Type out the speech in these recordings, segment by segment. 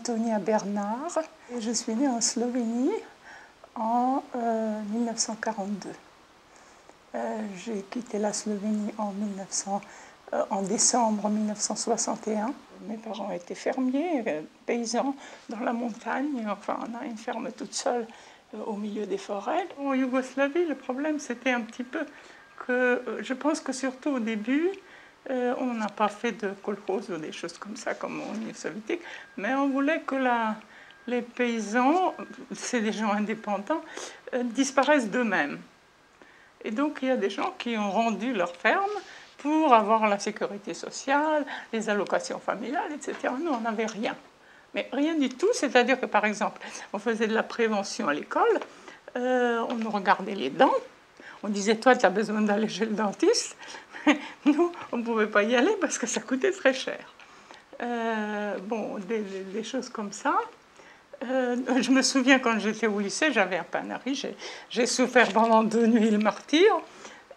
Antonia Bernard et je suis née en Slovénie en 1942. J'ai quitté la Slovénie en décembre 1961. Mes parents étaient fermiers, paysans dans la montagne. Enfin, on a une ferme toute seule au milieu des forêts. En Yougoslavie, le problème, c'était un petit peu que je pense que surtout au début, on n'a pas fait de kolkhoz ou des choses comme ça, comme en Union soviétique, mais on voulait que les paysans, c'est des gens indépendants, disparaissent d'eux-mêmes. Et donc, il y a des gens qui ont rendu leur ferme pour avoir la sécurité sociale, les allocations familiales, etc. Nous, on n'avait rien. Mais rien du tout, c'est-à-dire que, par exemple, on faisait de la prévention à l'école, on nous regardait les dents, on disait, toi, tu as besoin d'aller chez le dentiste. Nous, on ne pouvait pas y aller parce que ça coûtait très cher. Bon, des choses comme ça. Je me souviens quand j'étais au lycée, j'avais un Panari, j'ai souffert pendant 2 nuits le martyre,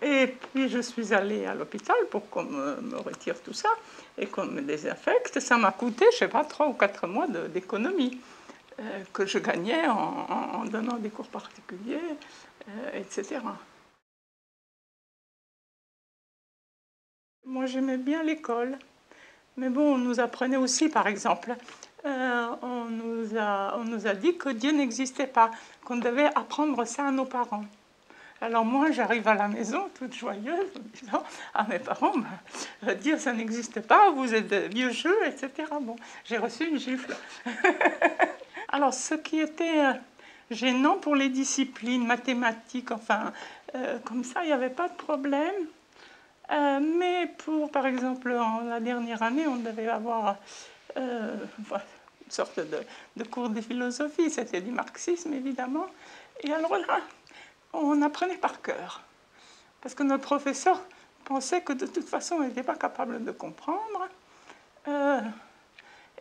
et puis je suis allée à l'hôpital pour qu'on me retire tout ça et qu'on me désinfecte. Ça m'a coûté, je ne sais pas, 3 ou 4 mois d'économie que je gagnais en donnant des cours particuliers, etc. Moi, j'aimais bien l'école. Mais bon, on nous apprenait aussi, par exemple, on nous a dit que Dieu n'existait pas, qu'on devait apprendre ça à nos parents. Alors moi, j'arrive à la maison toute joyeuse, en disant à mes parents, Dieu, ça n'existe pas, vous êtes de vieux jeux, etc. Bon, j'ai reçu une gifle. Alors, ce qui était gênant pour les disciplines mathématiques, enfin, comme ça, il n'y avait pas de problème. Mais pour, par exemple, en la dernière année, on devait avoir une sorte de cours de philosophie, c'était du marxisme évidemment. Et alors là, on apprenait par cœur. Parce que notre professeur pensait que de toute façon, on n'était pas capable de comprendre.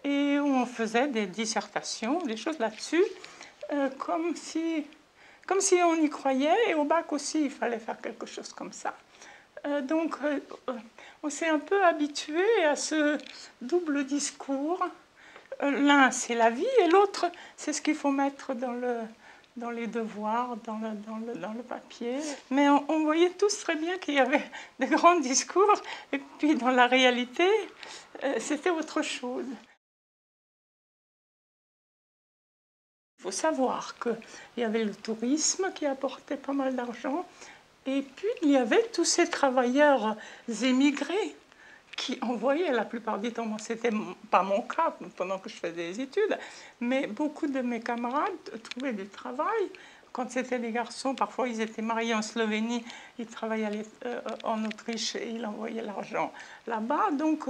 Et on faisait des dissertations, des choses là-dessus, comme si on y croyait. Et au bac aussi, il fallait faire quelque chose comme ça. Donc, on s'est un peu habitué à ce double discours. L'un, c'est la vie, et l'autre, c'est ce qu'il faut mettre dans les devoirs, dans le papier. Mais on voyait tous très bien qu'il y avait de grands discours, et puis dans la réalité, c'était autre chose. Il faut savoir qu'il y avait le tourisme qui apportait pas mal d'argent, et puis il y avait tous ces travailleurs émigrés qui envoyaient la plupart du temps. C'était pas mon cas pendant que je faisais des études, mais beaucoup de mes camarades trouvaient du travail. Quand c'était des garçons, parfois ils étaient mariés en Slovénie, ils travaillaient en Autriche et ils envoyaient l'argent là-bas. Donc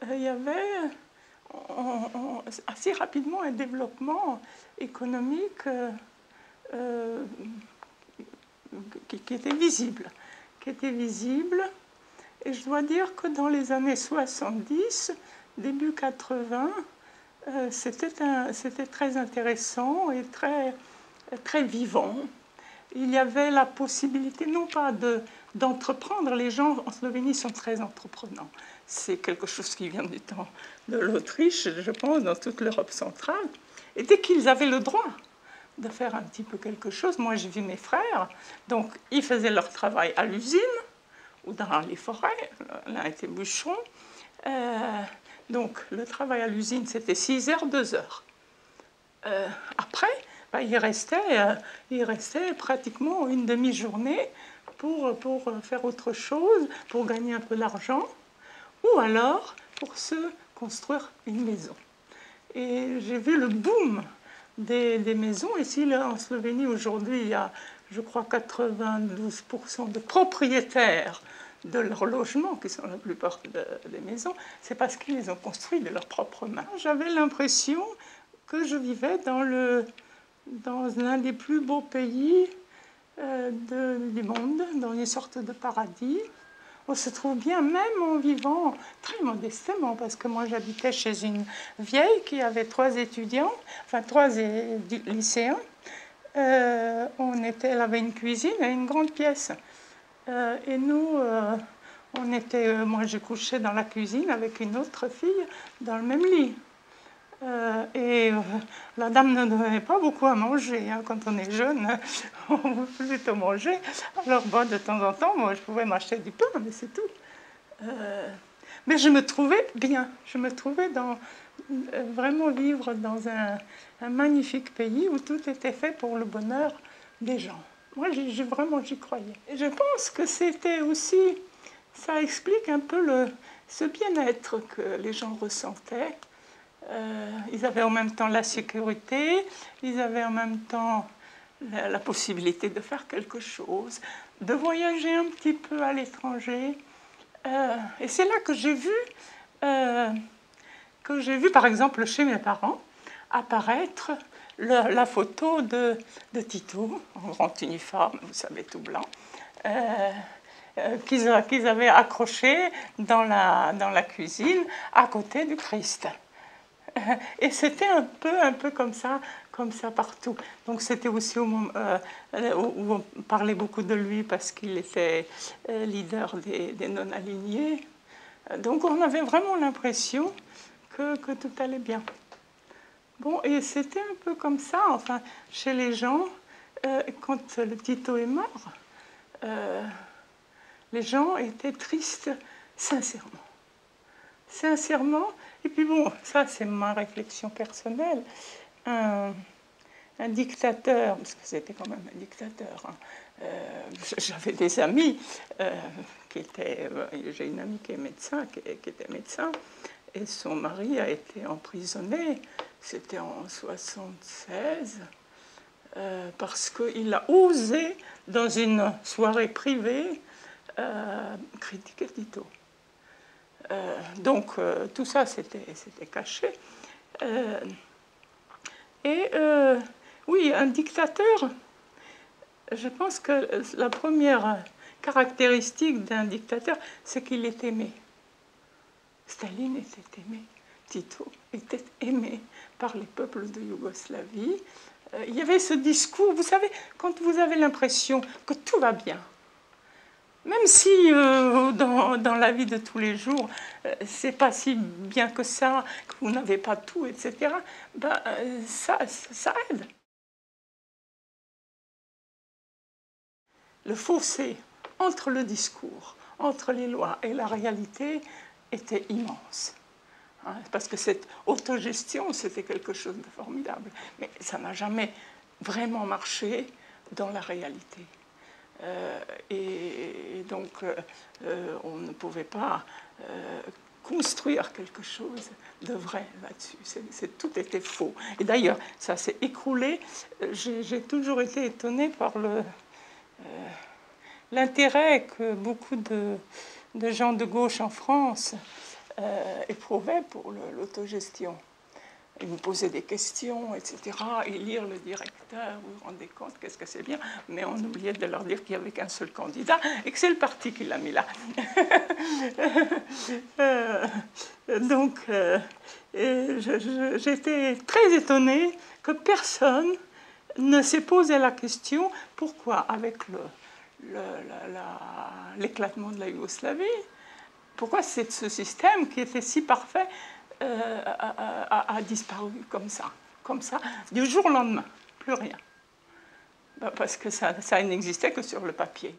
il y avait assez rapidement un développement économique qui était visible. Et je dois dire que dans les années 70, début 80, c'était très intéressant et très vivant. Il y avait la possibilité, non pas d'entreprendre, les gens en Slovénie sont très entreprenants. C'est quelque chose qui vient du temps de l'Autriche, je pense, dans toute l'Europe centrale. Et dès qu'ils avaient le droit de faire un petit peu quelque chose, moi j'ai vu mes frères, donc ils faisaient leur travail à l'usine ou dans les forêts, l'un était bûcheron. Donc le travail à l'usine, c'était 6 heures, 2 heures. Après, il restait pratiquement une demi-journée pour faire autre chose, pour gagner un peu d'argent, ou alors pour se construire une maison. Et j'ai vu le boom des maisons. Ici, là, en Slovénie, aujourd'hui, il y a, je crois, 92% de propriétaires de leur logement, qui sont la plupart des maisons. C'est parce qu'ils les ont construits de leurs propres mains. J'avais l'impression que je vivais dans l'un des plus beaux pays du monde, dans une sorte de paradis. On se trouve bien, même en vivant très modestement, parce que moi j'habitais chez une vieille qui avait 3 étudiants, enfin 3 lycéens. Elle avait une cuisine et une grande pièce. Et nous, moi j'ai couché dans la cuisine avec une autre fille dans le même lit. La dame ne donnait pas beaucoup à manger. Hein. Quand on est jeune, on veut plutôt manger. Alors bon, de temps en temps, moi, je pouvais m'acheter du pain, mais c'est tout. Mais je me trouvais bien. Je me trouvais vraiment vivre dans un magnifique pays où tout était fait pour le bonheur des gens. Moi, vraiment, j'y croyais. Et je pense que c'était aussi, ça explique un peu ce bien-être que les gens ressentaient. Ils avaient en même temps la sécurité, ils avaient en même temps la possibilité de faire quelque chose, de voyager un petit peu à l'étranger. Et c'est là que j'ai vu, par exemple, chez mes parents, apparaître la photo de Tito, en grand uniforme, vous savez, tout blanc, qu'ils avaient accroché dans la cuisine à côté du Christ. Et c'était un peu comme ça partout. Donc c'était aussi où on parlait beaucoup de lui parce qu'il était leader des non-alignés. Donc on avait vraiment l'impression que tout allait bien. Bon, et c'était un peu comme ça, enfin, chez les gens, quand le Tito est mort, les gens étaient tristes sincèrement. Sincèrement, et puis bon, ça c'est ma réflexion personnelle, un dictateur, parce que c'était quand même un dictateur, hein, j'avais des amis qui étaient, j'ai une amie qui est médecin, qui était médecin, et son mari a été emprisonné, c'était en 1976, parce qu'il a osé, dans une soirée privée, critiquer Tito. Donc tout ça c'était caché. Oui, un dictateur, je pense que la première caractéristique d'un dictateur, c'est qu'il est aimé. Staline était aimé, Tito était aimé par les peuples de Yougoslavie. Il y avait ce discours, vous savez, quand vous avez l'impression que tout va bien, même si dans la vie de tous les jours, c'est pas si bien que ça, que vous n'avez pas tout, etc., ben, ça aide. Le fossé entre le discours, entre les lois et la réalité était immense. Hein, parce que cette autogestion, c'était quelque chose de formidable. Mais ça n'a jamais vraiment marché dans la réalité. Et donc, on ne pouvait pas construire quelque chose de vrai là-dessus. Tout était faux. Et d'ailleurs, ça s'est écroulé. J'ai toujours été étonnée par l'intérêt que beaucoup de gens de gauche en France éprouvaient pour l'autogestion. Ils me posaient des questions, etc. Et lire le directeur, vous vous rendez compte, qu'est-ce que c'est bien. Mais on oubliait de leur dire qu'il n'y avait qu'un seul candidat et que c'est le parti qui l'a mis là. Donc, j'étais très étonnée que personne ne s'est posé la question pourquoi, avec l'éclatement de la Yougoslavie, pourquoi ce système qui était si parfait a disparu comme ça, du jour au lendemain, plus rien. Parce que ça n'existait que sur le papier.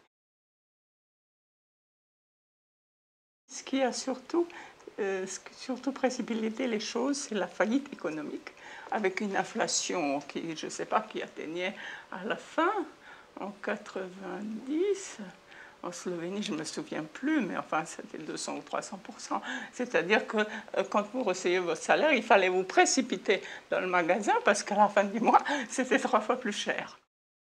Ce qui a surtout précipité les choses, c'est la faillite économique, avec une inflation qui, je ne sais pas, qui atteignait à la fin, en 90, en Slovénie, je ne me souviens plus, mais enfin, c'était 200 ou 300%. C'est-à-dire que quand vous recevez votre salaire, il fallait vous précipiter dans le magasin parce qu'à la fin du mois, c'était 3 fois plus cher.